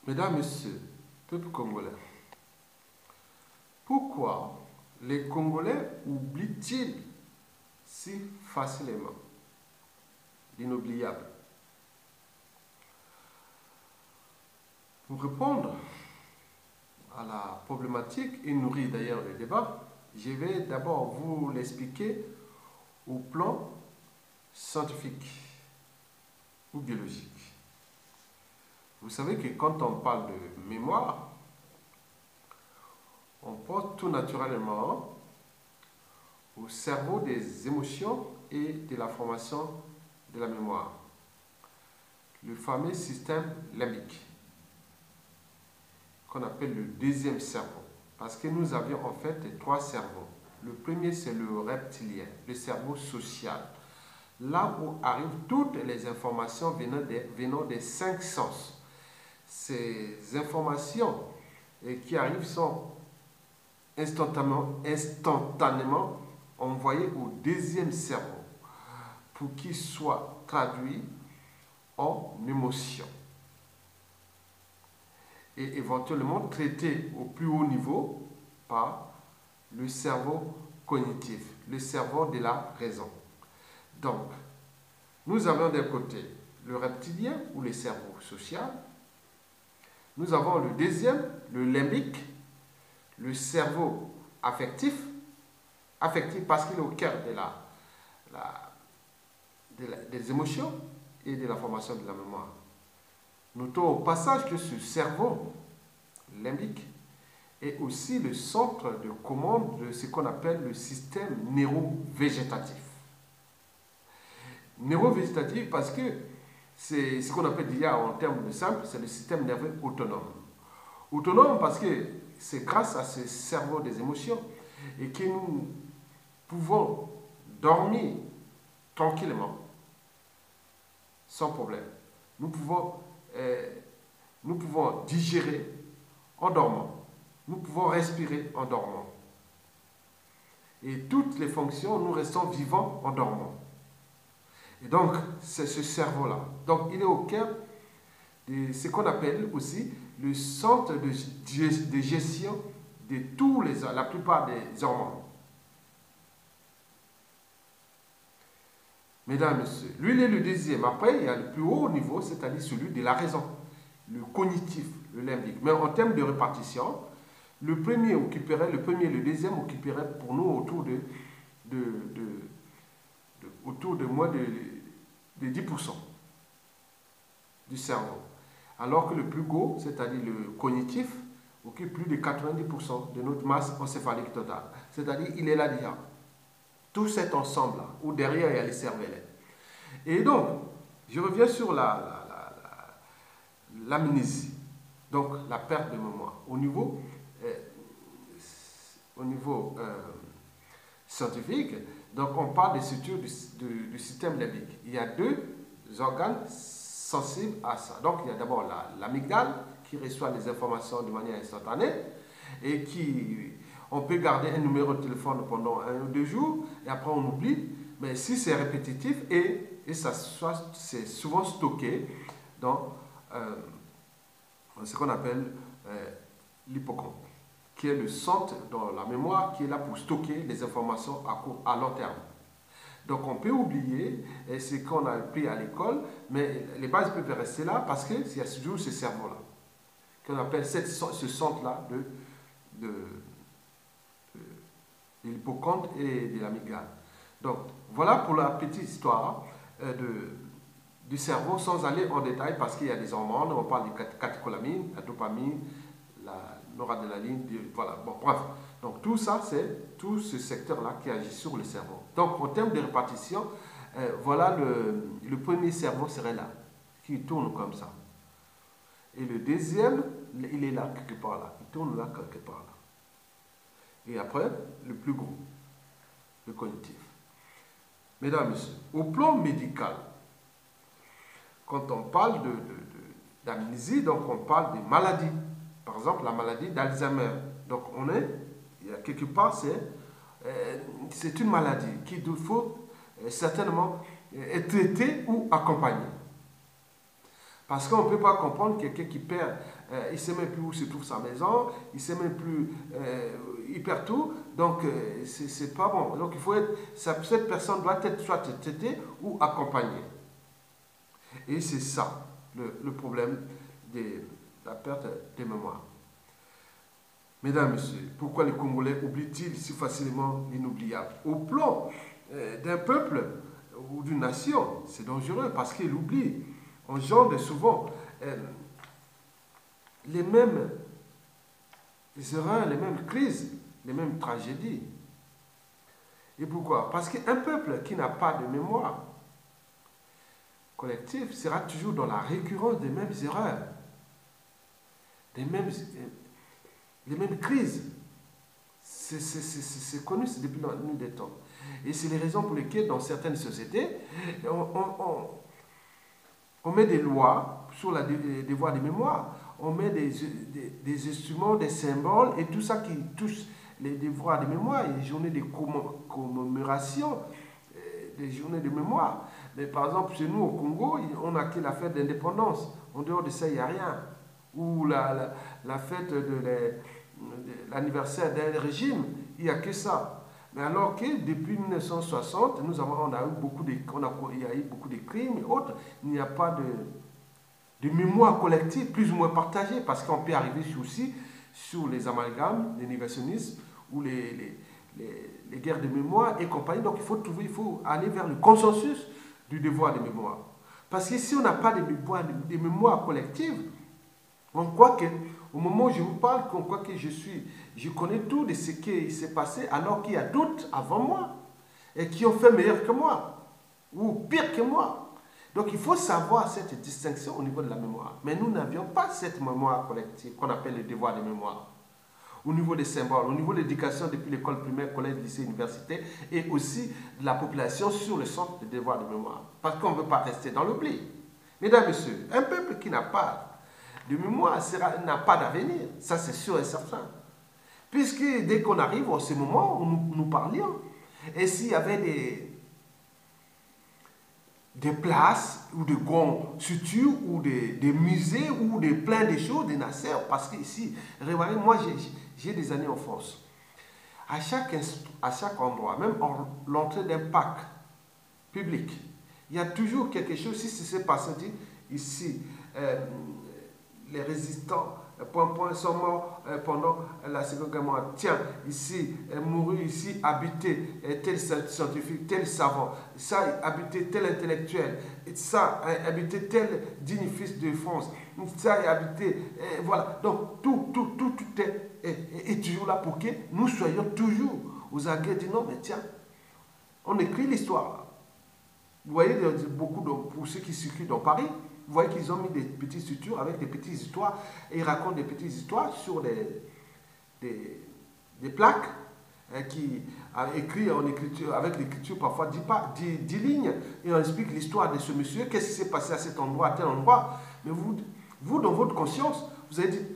Mesdames, Messieurs, peuple congolais, pourquoi les Congolais oublient-ils si facilement l'inoubliable? Pour répondre à la problématique et nourrir d'ailleurs le débat, je vais d'abord vous l'expliquer au plan scientifique ou biologique. Vous savez que quand on parle de mémoire, on pense tout naturellement au cerveau des émotions et de la formation de la mémoire. Le fameux système limbique, qu'on appelle le deuxième cerveau. Parce que nous avions en fait trois cerveaux. Le premier, c'est le reptilien, le cerveau social. Là où arrivent toutes les informations venant des cinq sens. Ces informations qui arrivent sont instantanément envoyées au deuxième cerveau pour qu'il soit traduit en émotion et éventuellement traité au plus haut niveau par le cerveau cognitif, le cerveau de la raison. Donc, nous avons d'un côté le reptilien ou le cerveau social. Nous avons le deuxième, le limbique, le cerveau affectif parce qu'il est au cœur des émotions et de la formation de la mémoire. Notons au passage que ce cerveau limbique est aussi le centre de commande de ce qu'on appelle le système neurovégétatif. Neurovégétatif parce que c'est ce qu'on appelle déjà en termes de simple, c'est le système nerveux autonome. Autonome parce que c'est grâce à ce cerveau des émotions et que nous pouvons dormir tranquillement, sans problème. Nous pouvons digérer en dormant. Nous pouvons respirer en dormant. Et toutes les fonctions, nous restons vivants en dormant. Et donc, c'est ce cerveau-là. Donc, il est au cœur de ce qu'on appelle aussi le centre de gestion de la plupart des hormones. Mesdames, Messieurs, lui, il est le deuxième. Après, il y a le plus haut niveau, c'est-à-dire celui de la raison, le cognitif, le limbique. Mais en termes de répartition, le premier et le deuxième occuperaient pour nous autour de moins de 10% du cerveau. Alors que le plus gros, c'est-à-dire le cognitif, occupe plus de 90% de notre masse encéphalique totale. C'est-à-dire il est là déjà. Tout cet ensemble-là, où derrière il y a les cervelles. Et donc, je reviens sur l'amnésie, donc la perte de mémoire. Au niveau scientifique, donc on parle des structures du système limbique. Il y a deux organes sensibles à ça. Donc il y a d'abord l'amygdale qui reçoit les informations de manière instantanée et on peut garder un numéro de téléphone pendant 1 ou 2 jours et après on oublie. Mais si c'est répétitif c'est souvent stocké dans ce qu'on appelle l'hippocampe, qui est le centre dans la mémoire qui est là pour stocker les informations à long terme. Donc on peut oublier ce qu'on a appris à l'école, mais les bases peuvent rester là parce qu'il y a toujours ce cerveau-là, qu'on appelle ce centre-là de l'hippocampe et de l'amygdale. Donc voilà pour la petite histoire du cerveau sans aller en détail parce qu'il y a des hormones, on parle de catécholamine, la dopamine, la noradrénaline, voilà, bon, bref. Donc tout ça, c'est tout ce secteur-là qui agit sur le cerveau. Donc en termes de répartition, voilà le premier cerveau serait là, qui tourne comme ça. Et le deuxième, il est là, quelque part là, il tourne là, quelque part là. Et après, le plus gros, le cognitif. Mesdames, Messieurs, au plan médical, quand on parle d'amnésie, donc on parle des maladies. Par exemple, la maladie d'Alzheimer. Donc il y a quelque part, c'est une maladie qu'il faut certainement être traitée ou accompagnée. Parce qu'on ne peut pas comprendre quelqu'un qui perd, il ne sait même plus où se trouve sa maison, il ne sait même plus, il perd tout, donc c'est pas bon. Donc il faut être, cette personne doit être soit traitée ou accompagnée. Et c'est ça le problème de la perte de mémoire. Mesdames, Messieurs, pourquoi les Congolais oublient-ils si facilement l'inoubliable? Au plan d'un peuple ou d'une nation, c'est dangereux parce qu'ils oublient. Engendre souvent les mêmes erreurs, les mêmes crises, les mêmes tragédies. Et pourquoi? Parce qu'un peuple qui n'a pas de mémoire collective sera toujours dans la récurrence des mêmes erreurs, les mêmes crises. C'est connu depuis la nuit des temps. Et c'est les raisons pour lesquelles dans certaines sociétés, on met des lois sur les devoirs de mémoire, on met des instruments, des symboles et tout ça qui touche les devoirs de mémoire, les journées de commémoration, des journées de mémoire. Mais par exemple, chez nous au Congo, on a que la fête d'indépendance. En dehors de ça, il n'y a rien. Ou la fête de l'anniversaire d'un régime, il n'y a que ça. Mais alors que depuis 1960, il y a eu beaucoup de crimes et autres, il n'y a pas de mémoire collective plus ou moins partagée, parce qu'on peut arriver aussi sur les amalgames, les négationnismes ou les guerres de mémoire et compagnie. Donc il faut aller vers le consensus du devoir de mémoire. Parce que si on n'a pas de mémoire collective, on croit qu'au moment où je vous parle, on croit que je connais tout de ce qui s'est passé, alors qu'il y a d'autres avant moi et qui ont fait meilleur que moi ou pire que moi. Donc il faut savoir cette distinction au niveau de la mémoire. Mais nous n'avions pas cette mémoire collective qu'on appelle le devoir de mémoire. Au niveau des symboles, au niveau de l'éducation depuis l'école primaire, collège, lycée, université, et aussi de la population sur le centre de devoir de mémoire. Parce qu'on ne veut pas rester dans l'oubli. Mesdames, Messieurs, un peuple qui n'a pas de mémoire n'a pas d'avenir. Ça, c'est sûr et certain. Puisque dès qu'on arrive à ce moment où nous parlions, et s'il y avait des places ou de grands structures ou des musées ou plein de choses, des nassers, parce que ici, regardez, moi j'ai des années en France. À chaque endroit, même l'entrée d'un parc public, il y a toujours quelque chose. Si c'est passé ici, les résistants sont morts pendant la Seconde Guerre mondiale. Tiens, ici, mouru ici, habité tel scientifique, tel savant, ça, habité tel intellectuel, ça, habité tel digne fils de France, ça, habité, voilà. Donc, tout est toujours là pour que nous soyons toujours aux aguets du non, mais tiens, on écrit l'histoire. Vous voyez, beaucoup pour ceux qui circulent dans Paris, vous voyez qu'ils ont mis des petites structures avec des petites histoires et ils racontent des petites histoires sur des plaques qui écrit en écriture, avec l'écriture parfois 10 lignes, et on explique l'histoire de ce monsieur, qu'est-ce qui s'est passé à cet endroit, à tel endroit. Mais vous dans votre conscience, vous avez dit,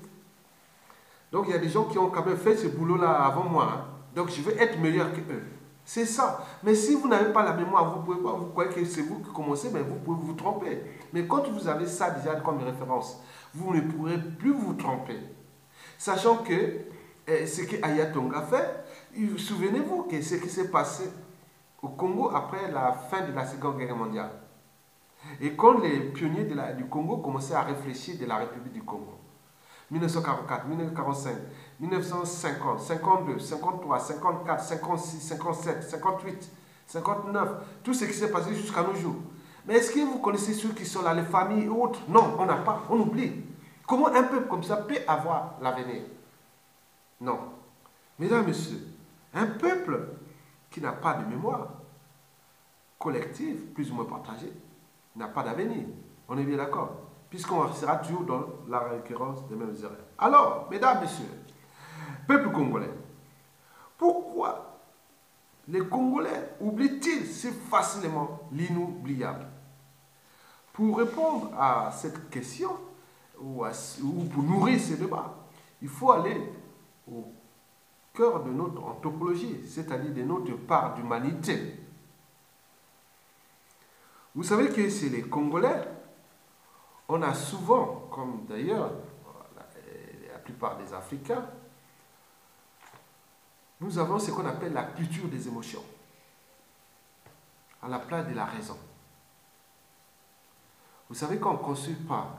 donc il y a des gens qui ont quand même fait ce boulot-là avant moi, hein. Donc je veux être meilleur qu'eux. C'est ça. Mais si vous n'avez pas la mémoire, vous croyez que c'est vous qui commencez, mais vous pouvez vous tromper. Mais quand vous avez ça déjà comme référence, vous ne pourrez plus vous tromper. Sachant que ce que Ayatonga fait, souvenez-vous que ce qui s'est passé au Congo après la fin de la Seconde Guerre mondiale. Et quand les pionniers du Congo commençaient à réfléchir de la République du Congo, 1944, 1945, 1950, 52, 53, 54, 56, 57, 58, 59, tout ce qui s'est passé jusqu'à nos jours. Mais est-ce que vous connaissez ceux qui sont là, les familles et autres? Non, on n'a pas, on oublie. Comment un peuple comme ça peut avoir l'avenir? Non. Mesdames, Messieurs, un peuple qui n'a pas de mémoire collective, plus ou moins partagée, n'a pas d'avenir. On est bien d'accord? Puisqu'on sera toujours dans la récurrence des mêmes erreurs. Alors, mesdames, messieurs, peuple congolais, pourquoi les Congolais oublient-ils si facilement l'inoubliable? Pour répondre à cette question, ou pour nourrir ce débat, il faut aller au cœur de notre anthropologie, c'est-à-dire de notre part d'humanité. Vous savez que c'est les Congolais On a souvent, comme d'ailleurs la plupart des Africains, nous avons ce qu'on appelle la culture des émotions, à la place de la raison. Vous savez qu'on ne construit pas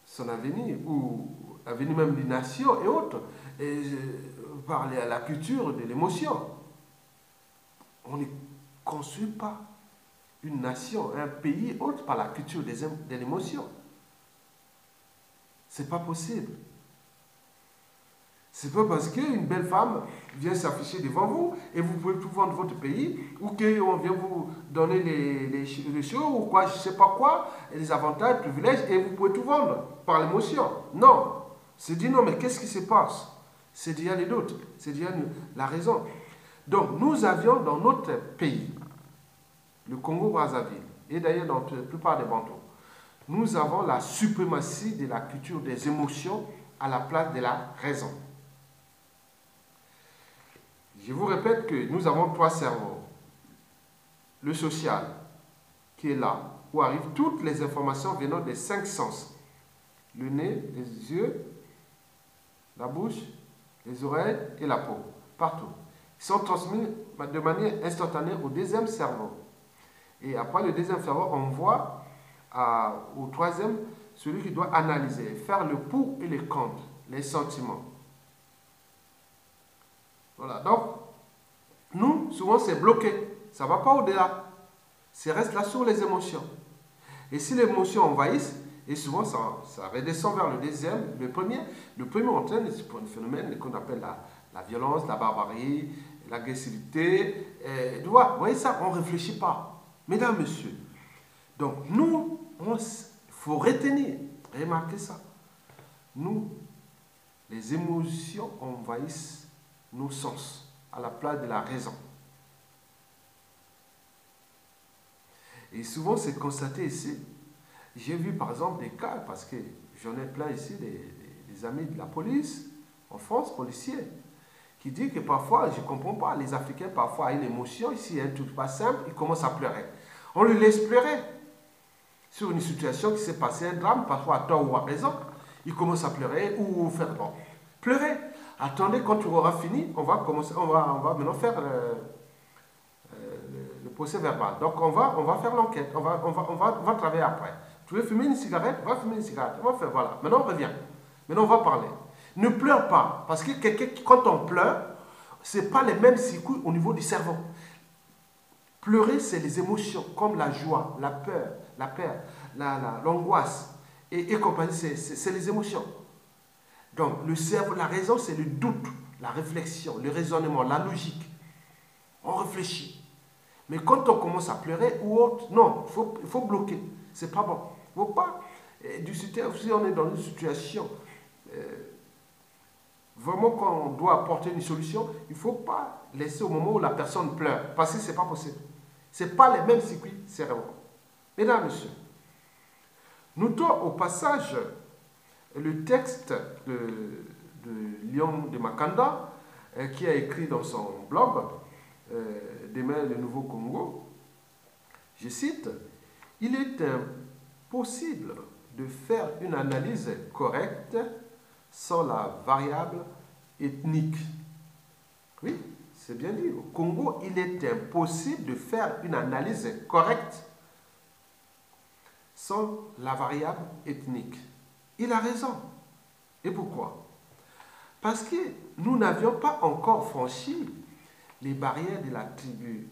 son avenir, ou l'avenir même des nations et autres, par la culture de l'émotion. On ne construit pas une nation, un pays autre par la culture de l'émotion. C'est pas possible. C'est pas parce qu'une belle femme vient s'afficher devant vous et vous pouvez tout vendre votre pays, ou qu'on vient vous donner les choses ou quoi, je sais pas quoi, les avantages, les privilèges, et vous pouvez tout vendre par l'émotion. Non. C'est dit non, mais qu'est-ce qui se passe? C'est dit il y a les doutes, c'est dit il y a la raison. Donc nous avions dans notre pays, le Congo-Brazzaville, et d'ailleurs dans la plupart des Bantous, nous avons la suprématie de la culture des émotions à la place de la raison. Je vous répète que nous avons 3 cerveaux. Le social, qui est là, où arrivent toutes les informations venant des 5 sens. Le nez, les yeux, la bouche, les oreilles et la peau. Partout. Ils sont transmis de manière instantanée au 2e cerveau. Et après le 2e cerveau, on voit au 3e, celui qui doit analyser, faire le pour et le contre, les sentiments. Voilà, donc, nous, souvent, c'est bloqué. Ça ne va pas au-delà. Ça reste là sur les émotions. Et si les émotions envahissent, et souvent, ça redescend vers le 2e, le premier entraîne un phénomène qu'on appelle la violence, la barbarie, l'agressivité. Vous voyez ça, on ne réfléchit pas. Mesdames, messieurs, donc nous, il faut retenir, remarquez ça. Nous, les émotions envahissent nos sens à la place de la raison. Et souvent, c'est constaté ici. J'ai vu par exemple des cas, parce que j'en ai plein ici, des amis de la police, en France, policiers, qui disent que parfois, je ne comprends pas, les Africains parfois ont une émotion, ici, un truc pas simple, ils commencent à pleurer. On les laisse pleurer sur une situation qui s'est passée, un drame, parfois à tort ou à raison, ils commencent à pleurer ou faire bon. Pleurer. Attendez, quand tu auras fini, on va maintenant faire le procès verbal. Donc on va faire l'enquête, on va travailler après. Tu veux fumer une cigarette? On va fumer une cigarette. On va faire, voilà. Maintenant on revient. Maintenant on va parler. Ne pleure pas, parce que quand on pleure, ce n'est pas les mêmes circuits au niveau du cerveau. Pleurer, c'est les émotions, comme la joie, la peur, l'angoisse et compagnie, c'est les émotions. Donc, le cerveau, la raison, c'est le doute, la réflexion, le raisonnement, la logique. On réfléchit. Mais quand on commence à pleurer ou autre, non, il faut bloquer. C'est pas bon. Il ne faut pas si on est dans une situation vraiment qu'on doit apporter une solution, il ne faut pas laisser au moment où la personne pleure, parce que ce n'est pas possible. Ce n'est pas les mêmes circuits cérébraux. Mesdames, Messieurs, notons au passage le texte de Léon de Makanda, qui a écrit dans son blog Demain le Nouveau Congo, je cite, « Il est impossible de faire une analyse correcte sans la variable ethnique. » Oui, c'est bien dit. Au Congo, il est impossible de faire une analyse correcte sans la variable ethnique. Il a raison. Et pourquoi? Parce que nous n'avions pas encore franchi les barrières de la tribu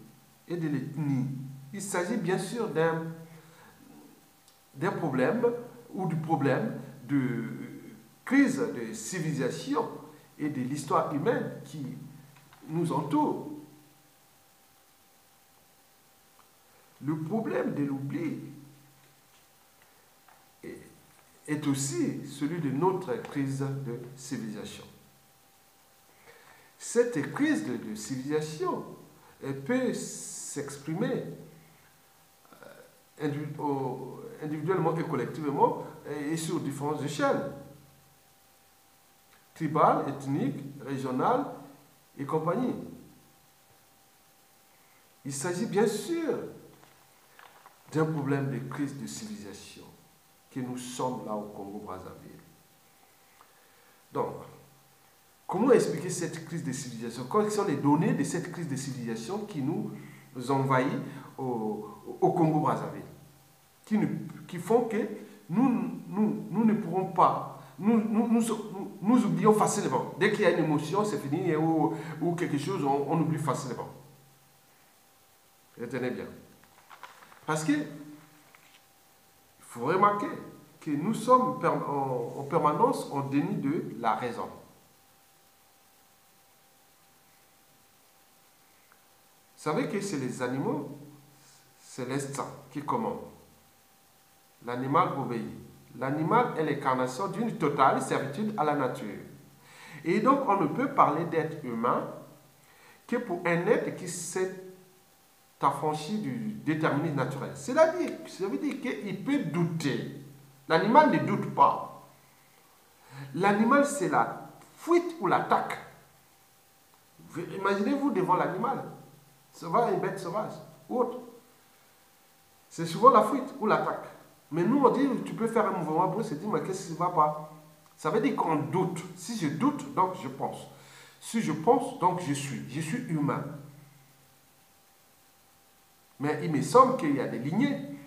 et de l'ethnie. Il s'agit bien sûr d'un problème ou du problème de crise de civilisation et de l'histoire humaine qui nous entoure. Le problème de l'oubli est aussi celui de notre crise de civilisation. Cette crise de civilisation peut s'exprimer individuellement et collectivement et sur différentes échelles, tribales, ethniques, régionales et compagnie. Il s'agit bien sûr d'un problème de crise de civilisation que nous sommes là au Congo-Brazzaville. Donc, comment expliquer cette crise de civilisation? Quelles sont les données de cette crise de civilisation qui nous envahit au Congo-Brazzaville, qui font que nous ne pourrons pas, nous oublions facilement. Dès qu'il y a une émotion, c'est fini, ou quelque chose, on oublie facilement. Retenez bien. Parce que, il faut remarquer que nous sommes en permanence en déni de la raison. Vous savez que c'est les animaux, c'est l'instinct qui commande. L'animal obéit. L'animal est l'incarnation d'une totale servitude à la nature. Et donc, on ne peut parler d'être humain que pour un être qui s'est affranchi du déterminisme naturel. C'est-à-dire, ça veut dire qu'il peut douter. L'animal ne doute pas. L'animal, c'est la fuite ou l'attaque. Imaginez-vous devant l'animal. Ça va, une bête sauvage ou autre. C'est souvent la fuite ou l'attaque. Mais nous, on dit, tu peux faire un mouvement brusque et dire, mais qu'est-ce qui ne va pas? Ça veut dire qu'on doute. Si je doute, donc je pense. Si je pense, donc je suis. Je suis humain. Mais il me semble qu'il y a des lignées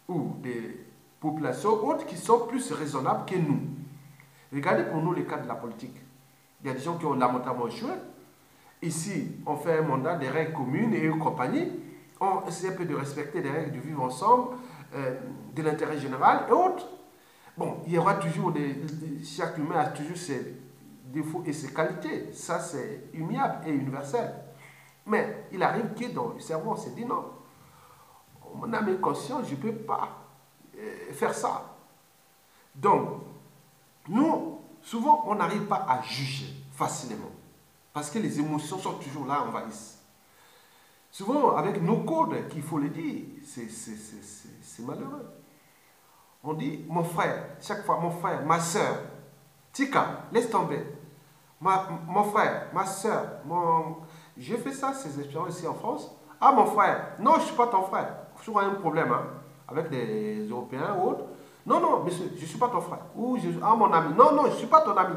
ou des populations autres qui sont plus raisonnables que nous. Regardez pour nous le cas de la politique. Il y a des gens qui ont lamentablement joué. Ici, on fait un mandat des règles communes et compagnie. On essaie un peu de respecter les règles de vivre ensemble, de l'intérêt général et autres. Bon, il y aura toujours chaque humain a toujours ses défauts et ses qualités. Ça, c'est immuable et universel. Mais il arrive que dans le cerveau, on s'est dit non. Mon âme est consciente, je ne peux pas faire ça. Donc, nous, souvent, on n'arrive pas à juger facilement. Parce que les émotions sont toujours là, envahissent. Souvent, avec nos codes, qu'il faut le dire, c'est malheureux. On dit, mon frère, chaque fois, mon frère, ma soeur, Tika, laisse tomber. Mon frère, ma soeur, j'ai fait ça, ces expériences ici en France. Ah, mon frère, non, je ne suis pas ton frère. Souvent, il y a un problème avec les Européens ou autres. Non, non, monsieur, je ne suis pas ton frère. Ou mon ami. Non, non, je ne suis pas ton ami.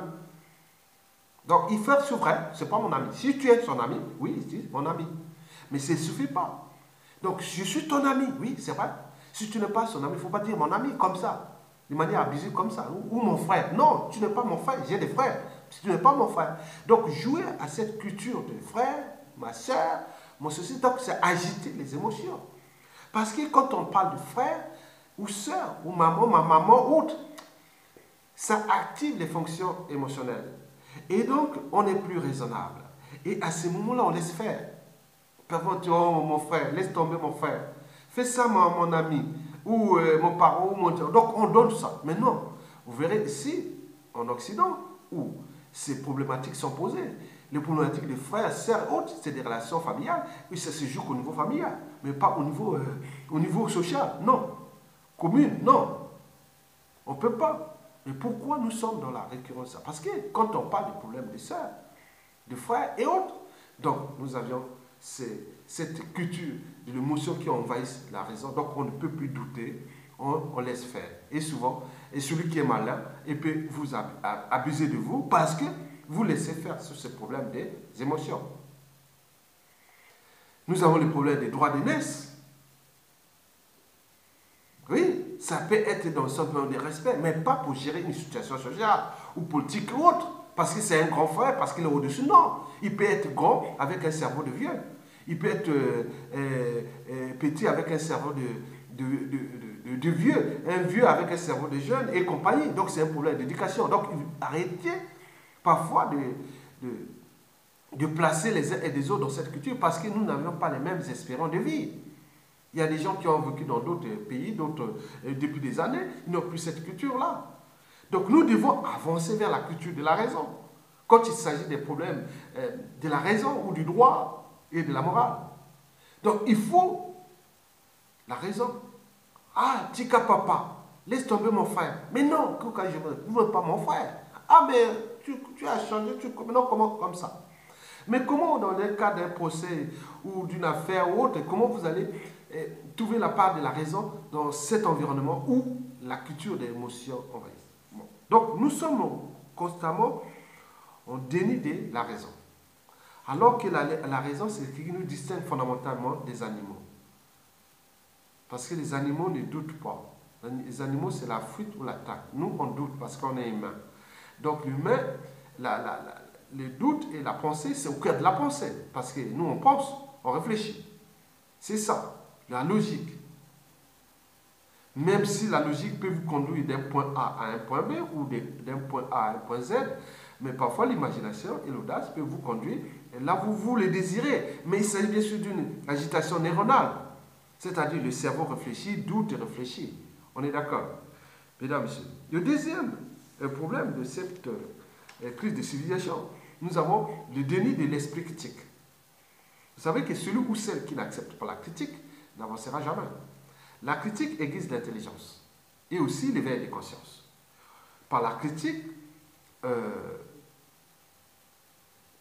Donc, il fait souverain, ce n'est pas mon ami. Si tu es son ami, oui, c'est mon ami. Mais ça ne suffit pas. Donc, je suis ton ami, oui, c'est vrai. Si tu n'es pas son ami, il ne faut pas dire mon ami comme ça, de manière abusive comme ça. Ou mon frère. Non, tu n'es pas mon frère, j'ai des frères. Si tu n'es pas mon frère. Donc, jouer à cette culture de frère, ma soeur, mon ceci, donc c'est agiter les émotions. Parce que quand on parle de frère, ou soeur, ou maman, ma maman, autre, ça active les fonctions émotionnelles. Et donc, on est plus raisonnable. Et à ce moment-là, on laisse faire. Parfois, tu dis, oh, mon frère, laisse tomber mon frère. Fais ça, mon ami, ou mon parent, ou mon... Donc, on donne ça. Mais non, vous verrez ici, en Occident, où ces problématiques sont posées. Les problématiques de frères, sœurs, autres, c'est des relations familiales. Et ça se joue au niveau familial, mais pas au niveau social. Non. Commune, non. On ne peut pas. Mais pourquoi nous sommes dans la récurrence? Parce que quand on parle des problèmes de sœurs, de frères et autres, donc nous avions cette culture de l'émotion qui envahit la raison. Donc on ne peut plus douter, on laisse faire. Et souvent, celui qui est malin, il peut vous abuser de vous parce que vous laissez faire sur ce problème des émotions. Nous avons le problème des droits d'aînesse. Oui, ça peut être dans le sens de respect, mais pas pour gérer une situation sociale ou politique ou autre, parce que c'est un grand frère, parce qu'il est au-dessus. Non, il peut être grand avec un cerveau de vieux. Il peut être petit avec un cerveau de vieux, un vieux avec un cerveau de jeune et compagnie. Donc c'est un problème d'éducation. Donc arrêtez parfois de placer les uns et les autres dans cette culture parce que nous n'avions pas les mêmes espérances de vie. Il y a des gens qui ont vécu dans d'autres pays, depuis des années, ils n'ont plus cette culture-là. Donc nous devons avancer vers la culture de la raison. Quand il s'agit des problèmes de la raison ou du droit et de la morale. Donc il faut la raison. Ah, Tika papa, laisse tomber mon frère. Mais non, je ne veux pas mon frère. Ah, mais tu as changé, non, comment comme ça? Mais comment dans le cas d'un procès ou d'une affaire ou autre, comment vous allez trouver la part de la raison dans cet environnement où la culture des émotions envahit. Bon. Donc, nous sommes constamment en déni de la raison. Alors que la raison, c'est ce qui nous distingue fondamentalement des animaux. Parce que les animaux ne doutent pas. Les animaux, c'est la fuite ou l'attaque. Nous, on doute parce qu'on est humain. Donc, l'humain, le doute et la pensée, c'est au cœur de la pensée. Parce que nous, on pense, on réfléchit. C'est ça, la logique. Même si la logique peut vous conduire d'un point A à un point B ou d'un point A à un point Z, mais parfois l'imagination et l'audace peuvent vous conduire, et là vous le désirez. Mais il s'agit bien sûr d'une agitation neuronale. C'est-à-dire le cerveau réfléchit, doute et réfléchit. On est d'accord? Mesdames, Messieurs. Le deuxième problème de cette crise de civilisation, nous avons le déni de l'esprit critique. Vous savez que celui ou celle qui n'accepte pas la critique n'avancera jamais. La critique aiguise l'intelligence et aussi l'éveil des consciences. Par la critique,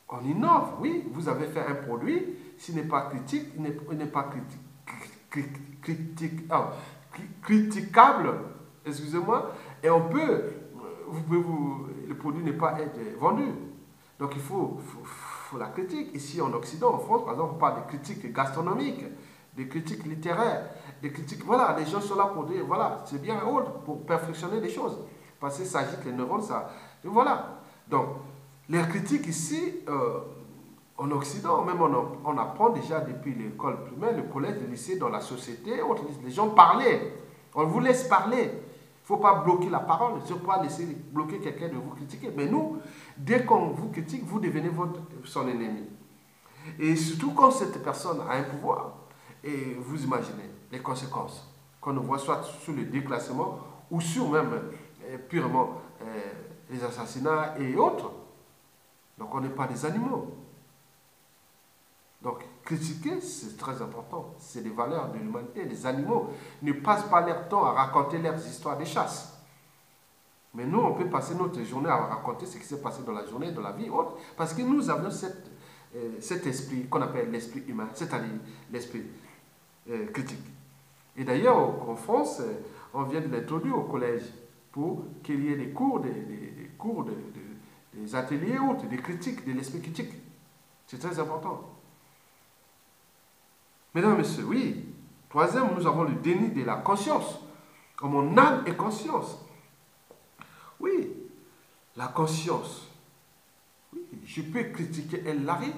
on innove. Oui, vous avez fait un produit, s'il n'est pas critique, il n'est pas critiquable, excusez-moi, et le produit n'est pas être vendu. Donc il faut la critique. Ici en Occident, en France, par exemple, on parle de critiques gastronomiques, des critiques littéraires, des critiques, voilà, les gens sont là pour dire, voilà, c'est bien autre, pour perfectionner les choses. Parce que ça agite les neurones, ça, et voilà. Donc, les critiques ici, en Occident, même on apprend déjà depuis l'école primaire, le collège, le lycée, dans la société, les gens parlaient. On vous laisse parler. Il ne faut pas bloquer la parole, il ne faut pas laisser bloquer quelqu'un de vous critiquer. Mais nous, dès qu'on vous critique, vous devenez son ennemi. Et surtout quand cette personne a un pouvoir, et vous imaginez les conséquences qu'on voit soit sur le déclassement ou sur même purement les assassinats et autres. Donc on n'est pas des animaux. Donc critiquer, c'est très important. C'est des valeurs de l'humanité. Les animaux ne passent pas leur temps à raconter leurs histoires de chasse. Mais nous, on peut passer notre journée à raconter ce qui s'est passé dans la journée, dans la vie, autre, parce que nous avons cet esprit qu'on appelle l'esprit humain, c'est-à-dire l'esprit critique. Et d'ailleurs, en France, on vient de l'introduire au collège pour qu'il y ait des cours, des ateliers autres, des critiques, de l'esprit critique. C'est très important. Mesdames et messieurs, oui. Troisième, nous avons le déni de la conscience. Comme mon âme et conscience. Oui, la conscience. Oui, je peux critiquer El Larry.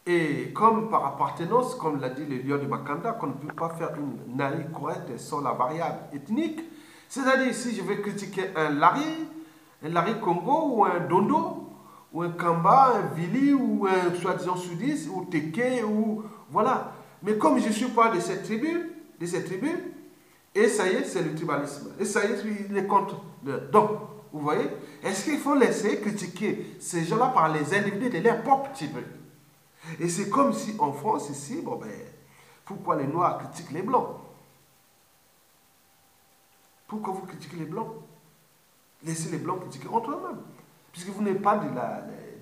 Et comme par appartenance, comme l'a dit le lion de Makanda, qu'on ne peut pas faire une Nari correcte sans la variable ethnique. C'est-à-dire, si je vais critiquer un Larry Congo ou un Dondo, ou un Kamba, un Vili, ou un soi-disant sudiste, ou Teke, ou voilà. Mais comme je ne suis pas de cette tribu, et ça y est, c'est le tribalisme. Et ça y est, il est contre. Donc, vous voyez, est-ce qu'il faut laisser critiquer ces gens-là par les individus de leur propre tribu? Et c'est comme si en France, ici, bon ben, pourquoi les Noirs critiquent les Blancs? Pourquoi vous critiquez les Blancs? Laissez les Blancs critiquer entre eux-mêmes. Puisque vous n'êtes pas de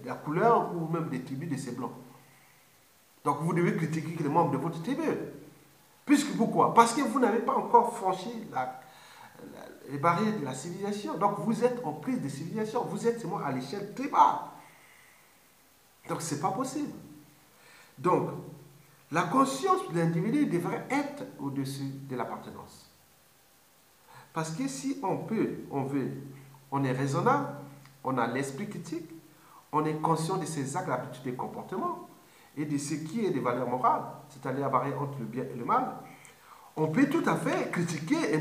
la couleur ou même des tribus de ces Blancs. Donc vous devez critiquer les membres de votre tribu. Puisque pourquoi? Parce que vous n'avez pas encore franchi les barrières de la civilisation. Donc vous êtes en crise de civilisation. Vous êtes seulement à l'échelle tribale. Donc ce n'est pas possible. Donc, la conscience de l'individu devrait être au-dessus de l'appartenance. Parce que si on est raisonnable, on a l'esprit critique, on est conscient de ses actes, habitudes et comportements, et de ce qui est des valeurs morales, c'est-à-dire la barrière entre le bien et le mal, on peut tout à fait critiquer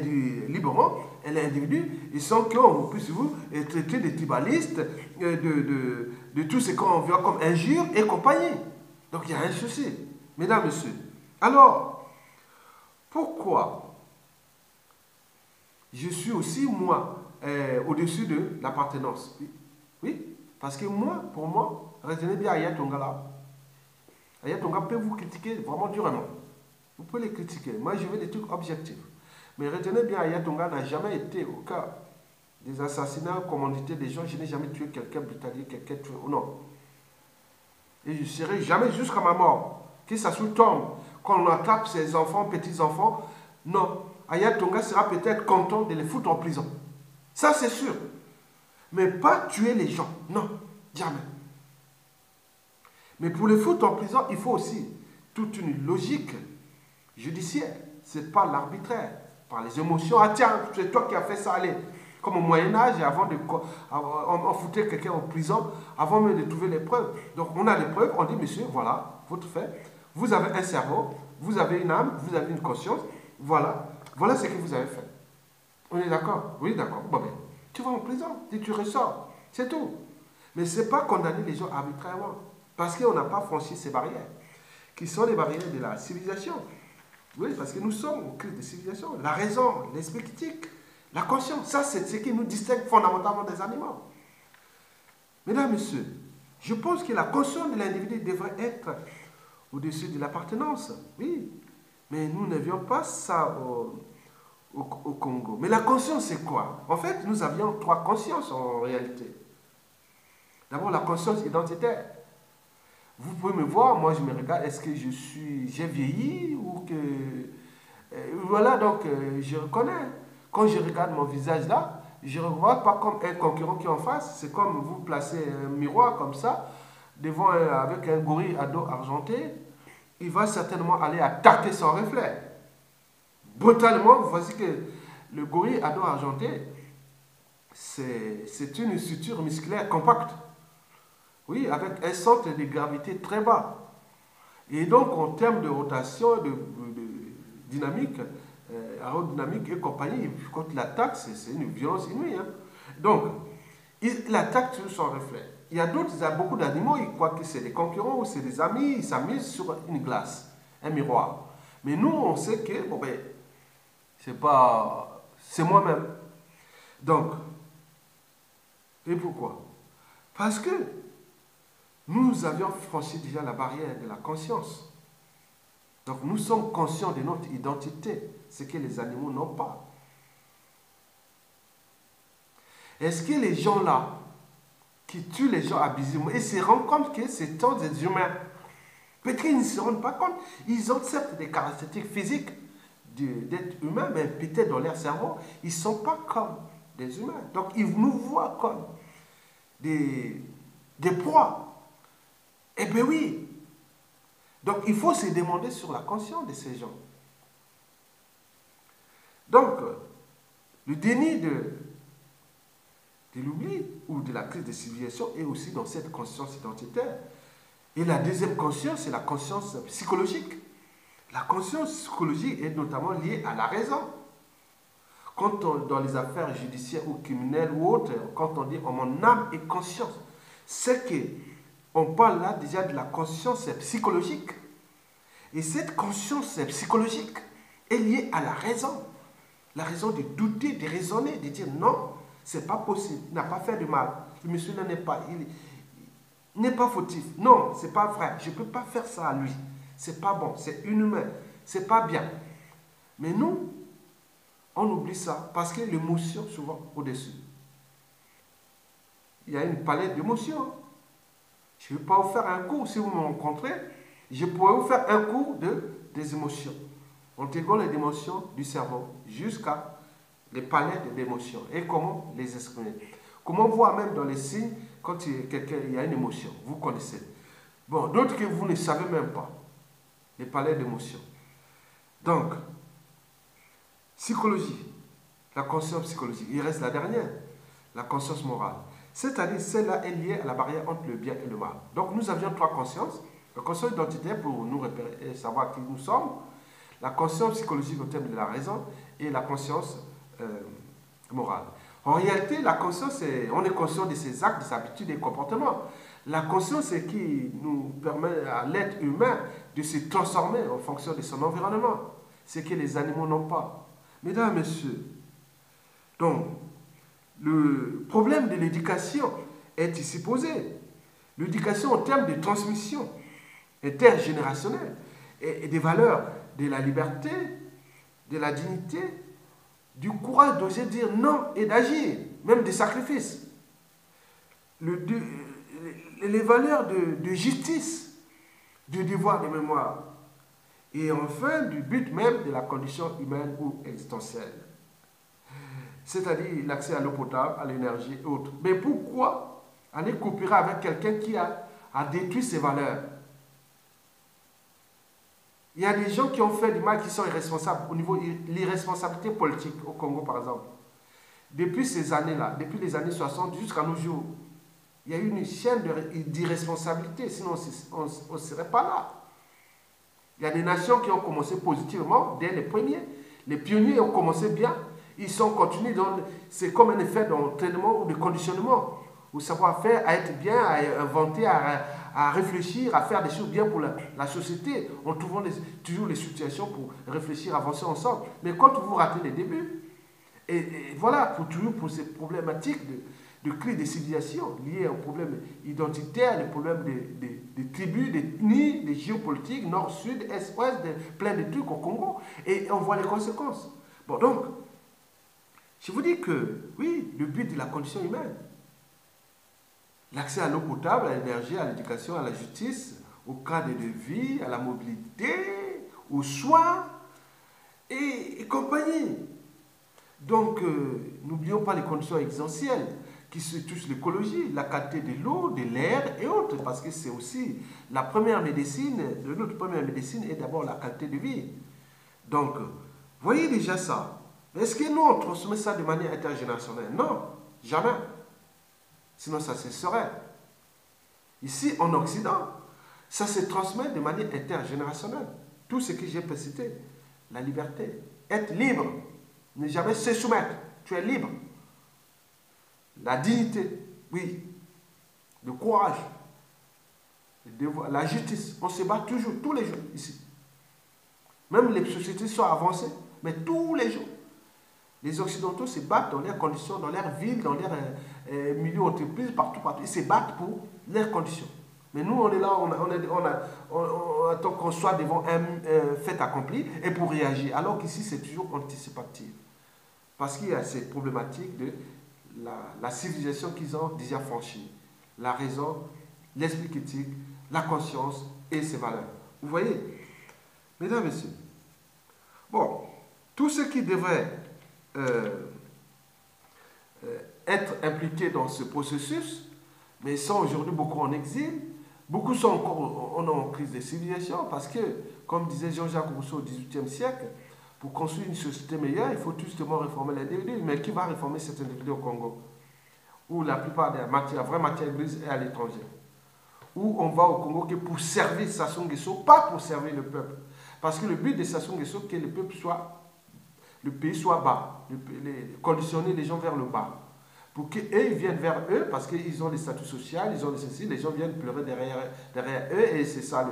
librement l'individu sans qu'on puisse vous traiter de tribalistes, de tout ce qu'on voit comme injure et compagnie. Donc il y a un souci, mesdames, messieurs. Alors, pourquoi je suis aussi, moi, au-dessus de l'appartenance? Oui, parce que moi, pour moi, retenez bien Ayatonga là. Ayatonga peut vous critiquer vraiment durement. Vous pouvez les critiquer. Moi, je veux des trucs objectifs. Mais retenez bien, Ayatonga n'a jamais été au cas des assassinats, commandités des gens. Je n'ai jamais tué quelqu'un, brutalisé quelqu'un, tué ou non. Et je ne serai jamais jusqu'à ma mort, que ça sous tombe, quand on attrape ses enfants, petits-enfants, non. Aya Tonga sera peut-être content de les foutre en prison. Ça, c'est sûr. Mais pas tuer les gens. Non, jamais. Mais pour les foutre en prison, il faut aussi toute une logique judiciaire. Ce n'est pas l'arbitraire. Par les émotions. Ah tiens, c'est toi qui as fait ça, allez. Comme au Moyen-Âge, on foutait quelqu'un en prison avant même de trouver les preuves. Donc on a les preuves, on dit, monsieur, voilà, votre fait. Vous avez un cerveau, vous avez une âme, vous avez une conscience. Voilà, voilà ce que vous avez fait. On est d'accord? Oui, d'accord. Bon, ben, tu vas en prison, et tu ressors. C'est tout. Mais ce n'est pas condamner les gens arbitrairement. Parce qu'on n'a pas franchi ces barrières, qui sont les barrières de la civilisation. Oui, parce que nous sommes au crise de civilisation. La raison, l'esprit critique, la conscience, ça c'est ce qui nous distingue fondamentalement des animaux. Mesdames, Messieurs, je pense que la conscience de l'individu devrait être au-dessus de l'appartenance. Oui, mais nous n'avions pas ça au Congo. Mais la conscience, c'est quoi? En fait, nous avions trois consciences en réalité. D'abord, la conscience identitaire. Vous pouvez me voir, moi je me regarde, est-ce que j'ai vieilli ou que... voilà, donc je reconnais. Quand je regarde mon visage là, je ne revois pas comme un concurrent qui est en face. C'est comme vous placez un miroir comme ça, devant avec un gorille à dos argenté. Il va certainement aller attaquer son reflet. Brutalement, voici que le gorille à dos argenté, c'est une structure musculaire compacte. Oui, avec un centre de gravité très bas. Et donc, en termes de rotation, de dynamique, aérodynamique et compagnie, quand il attaque, c'est une violence inouïe. Hein. Donc, il attaque sur son reflet. Il y a d'autres, il y a beaucoup d'animaux, ils croient que c'est des concurrents ou c'est des amis, ils s'amusent sur une glace, un miroir. Mais nous, on sait que, bon ben, c'est moi-même. Donc, et pourquoi? Parce que nous avions franchi déjà la barrière de la conscience. Donc nous sommes conscients de notre identité, ce que les animaux n'ont pas. Est-ce que les gens là, qui tuent les gens abusivement, ils se rendent compte que c'est tous des humains? Peut-être qu'ils ne se rendent pas compte. Ils ont certes des caractéristiques physiques d'être humains, mais peut-être dans leur cerveau, ils ne sont pas comme des humains. Donc ils nous voient comme des proies. Eh bien oui. Donc il faut se demander sur la conscience de ces gens. Donc, le déni de l'oubli ou de la crise de civilisation est aussi dans cette conscience identitaire. Et la deuxième conscience, c'est la conscience psychologique. La conscience psychologique est notamment liée à la raison. Quand dans les affaires judiciaires ou criminelles ou autres, quand on dit « mon âme est conscience », c'est que on parle là déjà de la conscience psychologique. Et cette conscience psychologique est liée à la raison. La raison de douter, de raisonner, de dire non, c'est pas possible, il n'a pas fait de mal. Le monsieur il n'est pas fautif. Non, c'est pas vrai, je ne peux pas faire ça à lui. C'est pas bon, c'est inhumain, c'est pas bien. Mais nous, on oublie ça parce que l'émotion souvent au-dessus. Il y a une palette d'émotions. Je ne vais pas vous faire un cours, si vous me rencontrez, je pourrais vous faire un cours des émotions. On dégomme les émotions du cerveau jusqu'à les palettes d'émotions et comment les exprimer. Comment voir même dans les signes quand il y a une émotion, vous connaissez. Bon, d'autres que vous ne savez même pas, les palettes d'émotions. Donc, psychologie, la conscience psychologique, il reste la dernière, la conscience morale. C'est-à-dire, celle-là est liée à la barrière entre le bien et le mal. Donc, nous avions trois consciences. La conscience identitaire pour nous repérer et savoir qui nous sommes. La conscience psychologique au terme de la raison. Et la conscience morale. En réalité, la conscience, on est conscient de ses actes, des habitudes et comportements. La conscience, c'est qui nous permet à l'être humain de se transformer en fonction de son environnement. Ce que les animaux n'ont pas. Mesdames, Messieurs, donc, le problème de l'éducation est ici posé. L'éducation en termes de transmission intergénérationnelle et des valeurs de la liberté, de la dignité, du courage d'oser dire non et d'agir, même des sacrifices. Les valeurs de justice, du devoir de mémoire et enfin du but même de la condition humaine ou existentielle. C'est-à-dire l'accès à l'eau potable, à l'énergie et autres. Mais pourquoi aller coopérer avec quelqu'un qui a détruit ses valeurs? Il y a des gens qui ont fait du mal, qui sont irresponsables au niveau de l'irresponsabilité politique au Congo, par exemple. Depuis ces années-là, depuis les années 60 jusqu'à nos jours, il y a eu une chaîne d'irresponsabilité, sinon on ne serait pas là. Il y a des nations qui ont commencé positivement dès les premiers. Les pionniers ont commencé bien. Ils sont continués. C'est comme un effet d'entraînement ou de conditionnement. Au savoir-faire, à être bien, à inventer, à réfléchir, à faire des choses bien pour la société, en trouvant toujours les situations pour réfléchir, avancer ensemble. Mais quand vous ratez les débuts, et voilà, pour ces problématiques de crise des civilisations liées aux problèmes identitaires, les problèmes des tribus, des ethnies, des géopolitiques, nord, sud, est, ouest, plein de trucs au Congo. Et on voit les conséquences. Bon, donc, je vous dis que, oui, le but de la condition humaine, l'accès à l'eau potable, à l'énergie, à l'éducation, à la justice, au cadre de vie, à la mobilité, aux soins et compagnie. Donc, n'oublions pas les conditions essentielles qui se touchent l'écologie, la qualité de l'eau, de l'air et autres, parce que c'est aussi la première médecine, notre première médecine est d'abord la qualité de vie. Donc, voyez déjà ça. Est-ce que nous, on transmet ça de manière intergénérationnelle? Non, jamais. Sinon, ça cesserait. Ici, en Occident, ça se transmet de manière intergénérationnelle. Tout ce que j'ai cité, la liberté, être libre, ne jamais se soumettre, tu es libre. La dignité, oui, le courage, le devoir, la justice, on se bat toujours, tous les jours ici. Même les sociétés sont avancées, mais tous les jours. Les Occidentaux se battent dans leurs conditions, dans leurs villes, dans leurs milieux d'entreprise, partout. Ils se battent pour leurs conditions. Mais nous, on est là, on attend qu'on soit devant un fait accompli et pour réagir. Alors qu'ici, c'est toujours anticipatif. Parce qu'il y a ces problématiques de la civilisation qu'ils ont déjà franchie. La raison, l'esprit critique, la conscience et ses valeurs. Vous voyez, mesdames et messieurs, bon, tout ce qui devrait être impliqués dans ce processus, mais ils sont aujourd'hui beaucoup en exil, beaucoup sont encore en crise de civilisation, parce que, comme disait Jean-Jacques Rousseau au XVIIIe siècle, pour construire une société meilleure, il faut justement réformer l'individu. Mais qui va réformer cet individu au Congo? Où la plupart des matières, la vraie matière grise est à l'étranger. Où on va au Congo que pour servir Sassou Nguesso, pas pour servir le peuple. Parce que le but de Sassou Nguesso, c'est que le peuple soit, le pays soit bas, conditionner les gens vers le bas. Pour qu'eux, ils viennent vers eux, parce qu'ils ont des statuts sociaux, ils ont des ceci, les gens viennent pleurer derrière eux, et c'est ça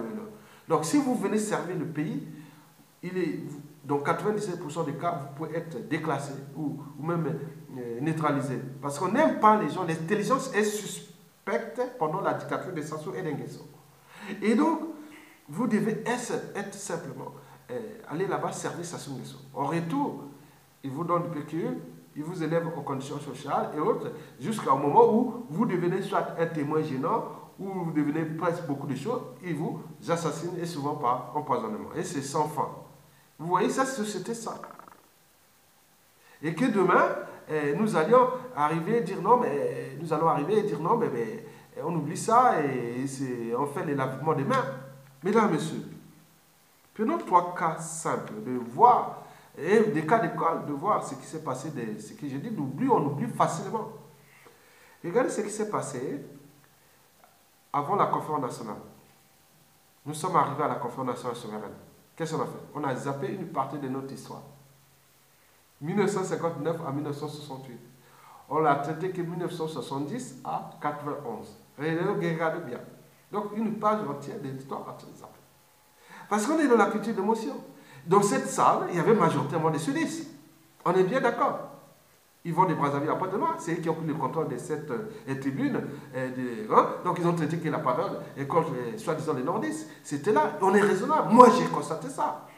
Donc si vous venez servir le pays, dans 97% des cas, vous pouvez être déclassé ou même neutralisé. Parce qu'on n'aime pas les gens. L'intelligence est suspecte pendant la dictature de Sassou Nguesso. Et donc, vous devez être simplement aller là-bas servir Sassou Nguesso. En retour, il vous donne du pécule, il vous élève aux conditions sociales et autres, jusqu'au moment où vous devenez soit un témoin gênant, ou vous devenez presque beaucoup de choses, il vous assassine et souvent par empoisonnement. Et c'est sans fin. Vous voyez, ça, c'était ça. Et que demain, nous allions arriver à dire non, mais nous allons arriver à dire non, mais on oublie ça et on fait les lavements des mains. Mesdames, messieurs, prenons 3 cas simples de voir, et des cas d'école, de voir ce qui s'est passé, ce que j'ai dit, on oublie facilement. Regardez ce qui s'est passé avant la conférence nationale. Nous sommes arrivés à la conférence nationale souveraine. Qu'est-ce qu'on a fait? On a zappé une partie de notre histoire. 1959 à 1968. On l'a traité que 1970 à 91. Regardez bien. Donc, une page entière de l'histoire à zapper. Parce qu'on est dans la culture d'émotion. Dans cette salle, il y avait majoritairement des sudistes. On est bien d'accord. Ils vont de Brazzaville à Pointe-Noire. C'est eux qui ont pris le contrôle de cette tribune. Donc, ils ont traité que la parole, et quand soi-disant les nordistes, c'était là. On est raisonnable. Moi, j'ai constaté ça.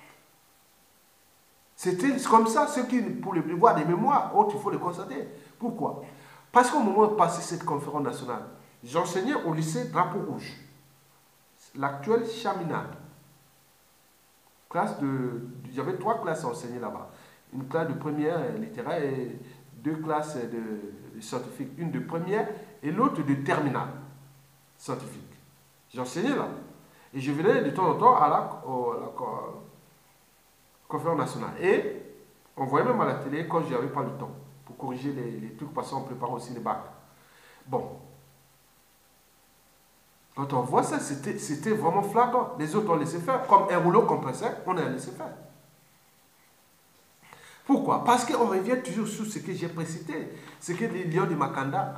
C'était comme ça. Ceux qui, pour le voir des mémoires, autres, il faut le constater. Pourquoi? Parce qu'au moment de passer cette conférence nationale, j'enseignais au lycée Drapeau Rouge, l'actuel Chaminade. J'avais 3 classes enseignées là-bas. Une classe de première littéraire et 2 classes de scientifique. Une de première et l'autre de terminale scientifique. J'enseignais là. Et je venais de temps en temps à la conférence nationale. Et on voyait même à la télé quand je n'avais pas le temps pour corriger les trucs parce qu'on préparait aussi les bacs. Bon. Quand on voit ça, c'était vraiment flagrant. Les autres ont laissé faire. Comme un rouleau compresseur, on a laissé faire. Pourquoi? Parce qu'on revient toujours sur ce que j'ai précité, ce que les lions de Makanda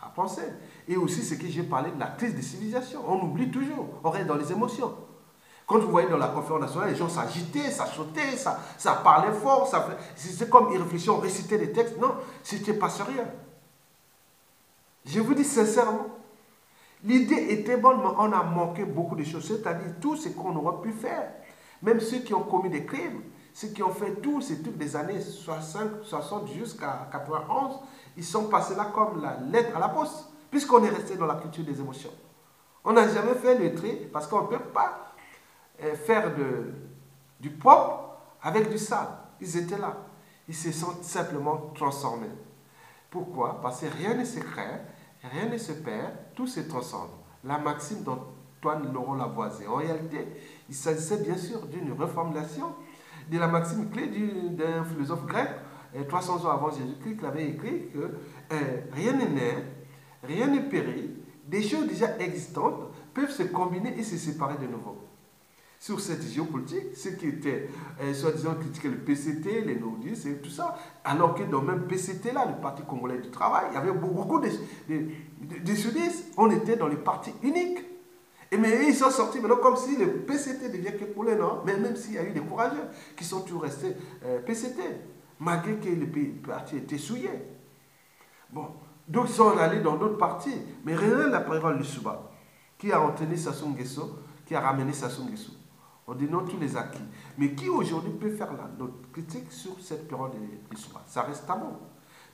a pensé. Et aussi ce que j'ai parlé de la crise des civilisations. On oublie toujours, on reste dans les émotions. Quand vous voyez dans la conférence nationale, les gens s'agitaient, ça sautait, ça parlait fort, c'est comme ils réfléchissaient, on récitait des textes. Non, c'était pas sérieux. Je vous dis sincèrement, l'idée était bonne, mais on a manqué beaucoup de choses. C'est-à-dire tout ce qu'on aurait pu faire. Même ceux qui ont commis des crimes, ceux qui ont fait tous ces trucs des années 60 jusqu'à 91, ils sont passés là comme la lettre à la poste, puisqu'on est resté dans la culture des émotions. On n'a jamais fait le tri, parce qu'on ne peut pas faire du propre avec du sale. Ils étaient là. Ils se sont simplement transformés. Pourquoi? Parce que rien ne se crée, rien ne se perd, tout se transforme. La maxime d'Antoine Laurent Lavoisier. En réalité, il s'agissait bien sûr d'une reformulation de la maxime clé d'un philosophe grec, 300 ans avant Jésus-Christ, qui avait écrit que rien n'est né, rien ne périt, des choses déjà existantes peuvent se combiner et se séparer de nouveau. Sur cette géopolitique, ceux qui étaient soi-disant critiquaient le PCT, les nordistes et tout ça, alors que dans le même PCT là, le Parti congolais du travail, il y avait beaucoup de sudistes, on était dans les partis uniques. Et mais ils sont sortis maintenant comme si le PCT devient que pour les Nord, mais même s'il y a eu des courageux qui sont toujours restés PCT, malgré que le parti était souillé. Bon, donc ils sont allés dans d'autres partis, mais René Lapréval Lissouba, qui a entraîné Sassou Nguesso, qui a ramené Sassou Nguesso, en donnant tous les acquis. Mais qui aujourd'hui peut faire la note critique sur cette période de Lissouba? Ça reste tabou.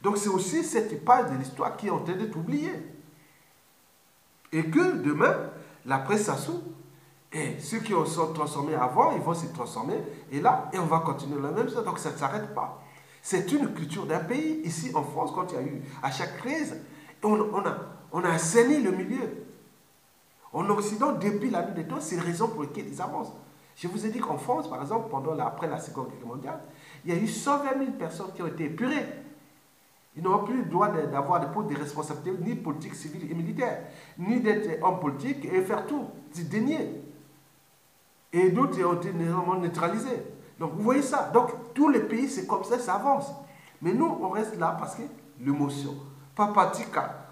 Donc c'est aussi cette page de l'histoire qui est en train d'être oubliée. Et que demain, l'après Sassou, et ceux qui sont transformés avant, ils vont se transformer, et là, et on va continuer la même chose, donc ça ne s'arrête pas. C'est une culture d'un pays. Ici en France, quand il y a eu, à chaque crise, on a assaini le milieu. En Occident, depuis la nuit des temps, c'est la raison pour laquelle ils avancent. Je vous ai dit qu'en France, par exemple, après la Seconde Guerre mondiale, il y a eu 120 000 personnes qui ont été épurées. Ils n'auront plus le droit d'avoir des postes de responsabilité, ni politique, civile et militaire, ni d'être homme politique et faire tout, c'est dénier. Et d'autres ont été neutralisés. Donc vous voyez ça. Donc tous les pays, c'est comme ça, ça avance. Mais nous, on reste là parce que l'émotion. Papatika,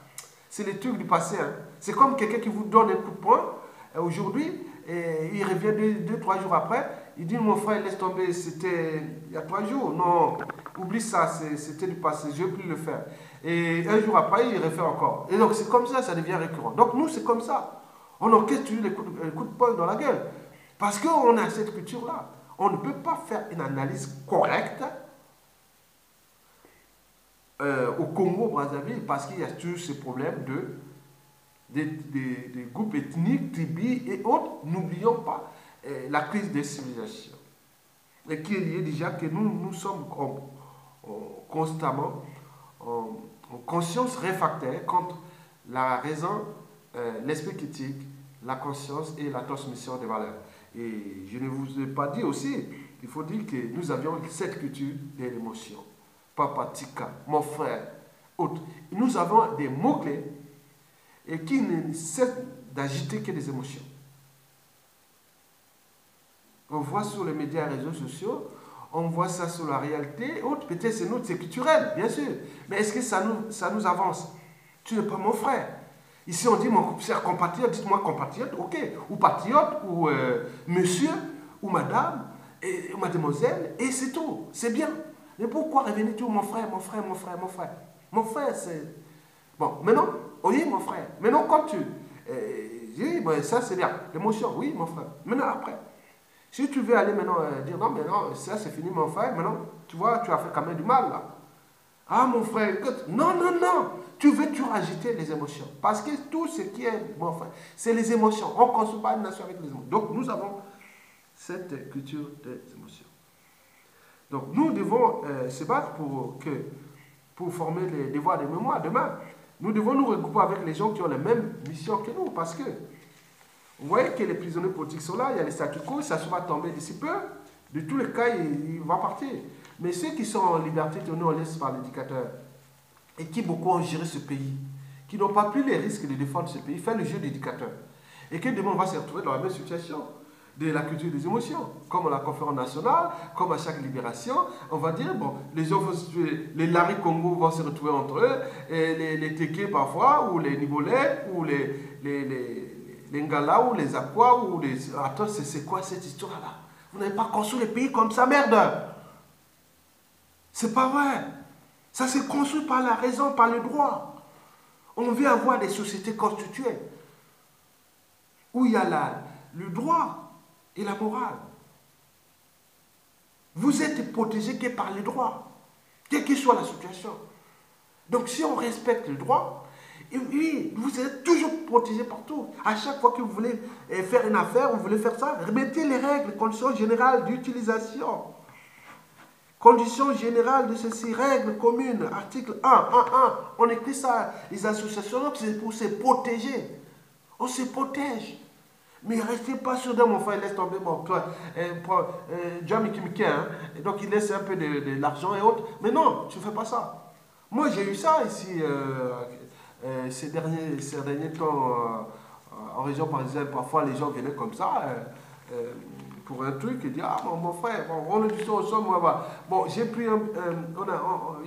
c'est les trucs du passé. Hein. C'est comme quelqu'un qui vous donne un coup de poing aujourd'hui, et il revient 2-3 jours après, il dit mon frère, laisse tomber, c'était il y a 3 jours. Non, oublie ça, c'était du passé, je ne vais plus le faire. Et un jour après, il refait encore. Et donc c'est comme ça, ça devient récurrent. Donc nous, c'est comme ça. On encaisse toujours les coups de poing dans la gueule. Parce qu'on a cette culture-là. On ne peut pas faire une analyse correcte au Congo-Brazzaville parce qu'il y a toujours ce problème des groupes ethniques, tribus et autres. N'oublions pas la crise des civilisations. Et qui est liée déjà que nous sommes constamment en conscience réfractaire contre la raison, l'esprit critique, la conscience et la transmission des valeurs. Et je ne vous ai pas dit aussi, il faut dire que nous avions cette culture de l'émotion. Papa, Tika, mon frère, autres. Nous avons des mots-clés et qui ne cessent d'agiter que des émotions. On voit sur les médias et les réseaux sociaux, on voit ça sur la réalité, autre, peut-être c'est culturel, bien sûr. Mais est-ce que ça nous avance? Tu n'es pas mon frère. Ici, on dit mon cher compatriote, dites-moi compatriote, ok, ou patriote, ou monsieur, ou madame, ou mademoiselle, et c'est tout, c'est bien. Mais pourquoi revenir toujours mon frère, mon frère, mon frère, mon frère? Mon frère, c'est... Bon, maintenant, oui, mon frère. Maintenant, quand tu... oui, bon, ça c'est bien, l'émotion, oui, mon frère. Maintenant, après, si tu veux aller maintenant dire non, mais non, ça c'est fini, mon frère, maintenant, tu vois, tu as fait quand même du mal, là. Ah, mon frère, écoute, non, non, non. Tu veux toujours agiter les émotions. Parce que tout ce qui est, mon frère, c'est les émotions. On ne construit pas une nation avec les émotions. Donc, nous avons cette culture des émotions. Donc nous devons se battre pour former les devoirs de mémoire demain. Nous devons nous regrouper avec les gens qui ont les mêmes missions que nous, parce que vous voyez que les prisonniers politiques sont là, il y a les statu quo, ça va tomber d'ici peu. De tous les cas, il va partir. Mais ceux qui sont en liberté tenus en laisse par l'éducateur et qui beaucoup ont géré ce pays, qui n'ont pas pris les risques de défendre ce pays, faire le jeu d'éducateur. Et que demain on va se retrouver dans la même situation de la culture des émotions. Comme à la conférence nationale, comme à chaque libération, on va dire, bon, les gens vont se tuer, les Larry Congo vont se retrouver entre eux, et les Teke parfois, ou les Nibolais, ou les Ngala, ou les Aqua, ou les... Attends, c'est quoi cette histoire-là? Vous n'avez pas construit le pays comme ça, merde! C'est pas vrai. Ça s'est construit par la raison, par le droit. On veut avoir des sociétés constituées où il y a le droit et la morale. Vous êtes protégé que par le droit, quelle que soit la situation. Donc si on respecte le droit, oui, vous êtes toujours protégé partout. À chaque fois que vous voulez faire une affaire, vous voulez faire ça, remettez les règles, conditions générales d'utilisation. Conditions générales de ceci, règles communes, article 1. On écrit ça, les associations, c'est pour se protéger. On se protège. Mais restez pas sûr de mon frère, laisse tomber mon toi. Jamie Kimike, hein, donc il laisse un peu de l'argent et autres. Mais non, tu ne fais pas ça. Moi j'ai eu ça ici, ces derniers temps, en région parisienne, parfois les gens venaient comme ça. Pour un truc, il dit, ah mon frère, bon, on est du son au son, moi, bah. Bon, j'ai pris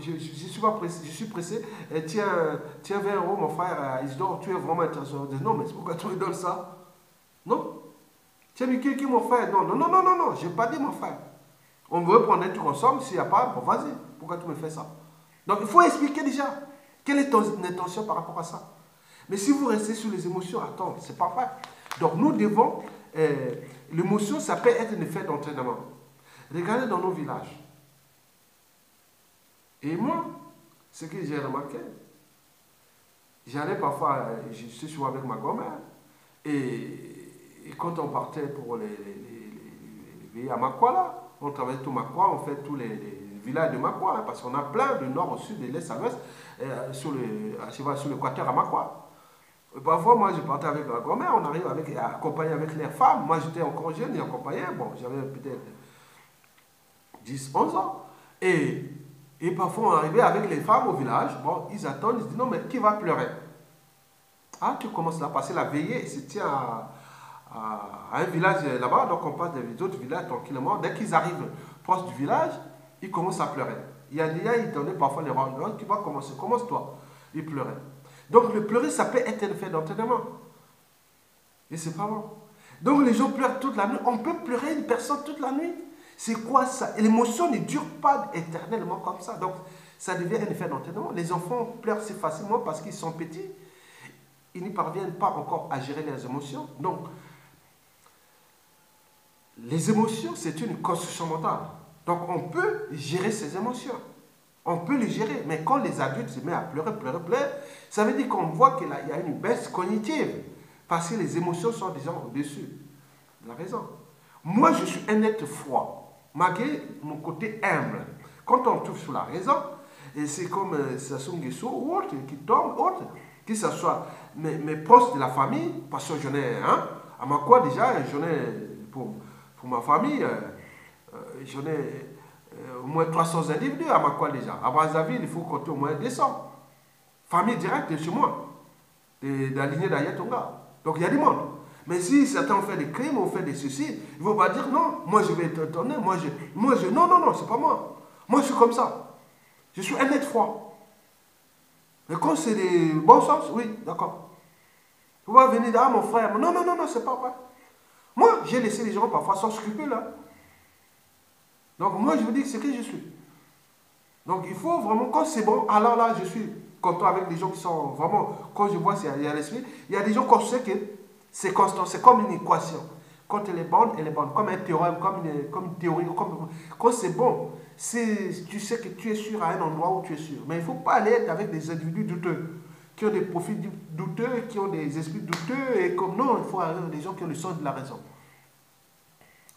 je suis pressé, tiens 20 euros, mon frère, Isidore, tu es vraiment intéressant. Je dis, non, mais pourquoi tu me donnes ça? Non? Tiens, mais qui mon frère? Non, je n'ai pas dit mon frère. On veut prendre un truc ensemble, s'il n'y a pas, bon, vas-y, pourquoi tu me fais ça? Donc, il faut expliquer déjà, quelle est ton intention par rapport à ça? Mais si vous restez sur les émotions, attends, c'est pas vrai. Donc, nous devons... l'émotion, ça peut être un effet d'entraînement. Regardez dans nos villages. Et moi, ce que j'ai remarqué, j'allais parfois, je suis souvent avec ma grand-mère, et quand on partait pour les veillées à Makwa, là, on traversait tout Makwa, on fait tous les villages de Makwa, hein, parce qu'on a plein de nord au sud, de l'est à l'ouest, sur l'équateur à Makwa. Parfois, moi, je partais avec ma grand-mère, on arrive accompagné avec les femmes. Moi, j'étais encore jeune et accompagné. Bon, j'avais peut-être 10, 11 ans. Et parfois, on arrivait avec les femmes au village. Bon, ils attendent, ils se disent, non, mais qui va pleurer? Ah, tu commences là, passer la veillée, se tient à un village là-bas. Donc, on passe des autres villages tranquillement. Dès qu'ils arrivent proche du village, ils commencent à pleurer. Il y a des gens, ils donnaient parfois les rangs. Tu vas commencer, commence-toi. Ils pleuraient. Donc le pleurer, ça peut être un effet d'entraînement. Et c'est pas bon. Donc les gens pleurent toute la nuit. On peut pleurer une personne toute la nuit. C'est quoi ça? L'émotion ne dure pas éternellement comme ça. Donc ça devient un effet d'entraînement. Les enfants pleurent si facilement parce qu'ils sont petits. Ils n'y parviennent pas encore à gérer leurs émotions. Donc les émotions, c'est une construction mentale. Donc on peut gérer ses émotions. On peut les gérer, mais quand les adultes se mettent à pleurer, ça veut dire qu'on voit qu'il y a une baisse cognitive, parce que les émotions sont déjà au-dessus de la raison. Moi, je suis un être froid, malgré mon côté humble. Quand on trouve sur la raison, et c'est comme Sassou Nguesso ou autre qui tombe, que ce soit mes proches de la famille, parce que j'en ai un, à Makwa déjà, j'en ai pour ma famille, j'en ai au moins 300 individus à Makwa déjà. À Brazzaville, il faut compter au moins 200. Famille directe de chez moi, de la lignée d'Ayatonga. Donc il y a du monde. Mais si certains ont fait des crimes, ont fait des suicides, ils ne vont pas dire non, moi je vais te donner, non, c'est pas moi. Moi je suis comme ça. Je suis un être froid. Mais quand c'est des bons sens, oui, d'accord. Vous pouvez venir dire, ah mon frère, non, c'est pas vrai. Moi, j'ai laissé les gens parfois sans scrupule. Hein. Donc moi je vous dis ce que je suis. Donc il faut vraiment, quand c'est bon, alors là je suis content avec des gens qui sont vraiment, quand je vois s'il y a l'esprit, il y a des gens qu'on sait que c'est constant, c'est comme une équation. Quand elle est bonne, comme un théorème, comme une théorie, quand c'est bon, tu sais que tu es sûr à un endroit où tu es sûr. Mais il ne faut pas aller être avec des individus douteux, qui ont des profils douteux, qui ont des esprits douteux, et comme non, il faut aller avec des gens qui ont le sens de la raison.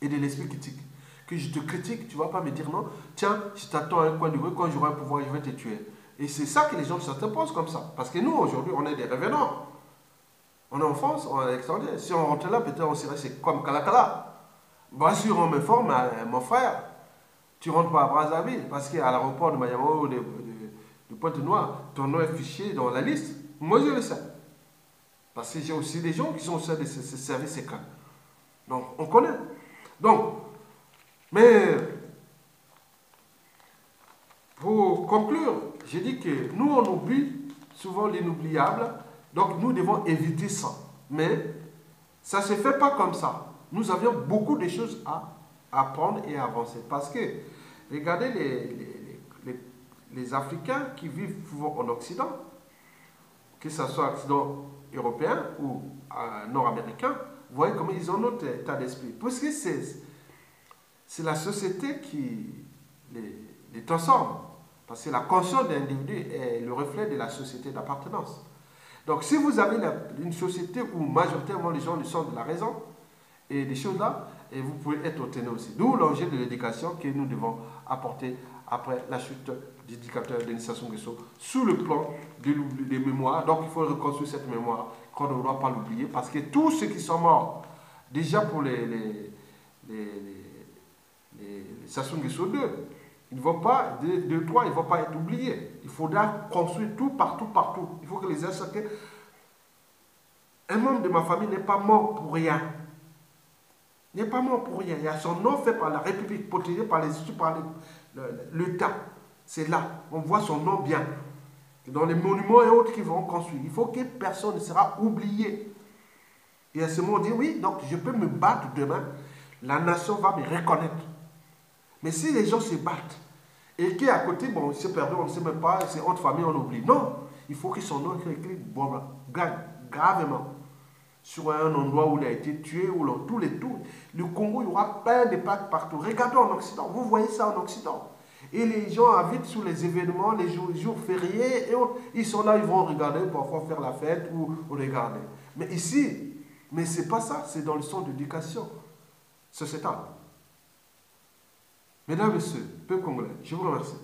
et de l'esprit critique. Que je te critique, tu ne vas pas me dire non, tiens, je t'attends à un coin de rue, quand j'aurai un pouvoir, je vais te tuer. Et c'est ça que les gens s'imposent comme ça. Parce que nous, aujourd'hui, on est des revenants. On est en France, on est à l'extérieur. Si on rentrait là, peut-être on serait comme Kalakala. Bien sûr, on me forme, mon frère. Tu rentres pas à Brazzaville, parce qu'à l'aéroport de Miami ou de Pointe-Noire, ton nom est fiché dans la liste. Moi, je le sais. Parce que j'ai aussi des gens qui sont au sein de ces services secrets. Donc, on connaît. Donc, mais pour conclure, j'ai dit que nous, on oublie souvent l'inoubliable. Donc, nous devons éviter ça. Mais ça ne se fait pas comme ça. Nous avions beaucoup de choses à apprendre et à avancer. Parce que, regardez les Africains qui vivent souvent en Occident, que ce soit Occident européen ou nord-américain, vous voyez comment ils ont notre état d'esprit. Parce que c'est la société qui les transforme. Parce que la conscience de l'individu est le reflet de la société d'appartenance. Donc si vous avez une société où majoritairement les gens sont de la raison et des choses là, et vous pouvez être autonome aussi. D'où l'enjeu de l'éducation que nous devons apporter après la chute du dictateur Denis Sassou Nguesso sous le plan des mémoires. Donc il faut reconstruire cette mémoire qu'on ne doit pas l'oublier parce que tous ceux qui sont morts, déjà pour les Sassou Nguesso 2, ils ne vont pas, ils ne vont pas être oubliés. Il faudra construire tout, partout, partout. Il faut que les anciens... Un membre de ma famille n'est pas mort pour rien. Il n'est pas mort pour rien. Il y a son nom fait par la République, protégé par l'État. C'est là. On voit son nom bien. Dans les monuments et autres qu'ils vont construire. Il faut que personne ne sera oublié. Et à ce moment, on dit, oui, donc je peux me battre demain. La nation va me reconnaître. Mais si les gens se battent, et qu'à côté, bon, il s'est perdu, on ne sait même pas, c'est autre famille, on oublie. Non, il faut que son nom soit écrit gravement sur un endroit où il a été tué, où tous les tours. Le Congo, il y aura plein de plaques partout. Regardez en Occident, vous voyez ça en Occident. Et les gens habitent sur les événements, les jours fériés, et autres. Ils sont là, ils vont regarder, parfois faire la fête ou regarder. Mais ici, mais ce n'est pas ça, c'est dans le sens d'éducation sociétale. Mesdames et messieurs, peuple congolais, je vous remercie.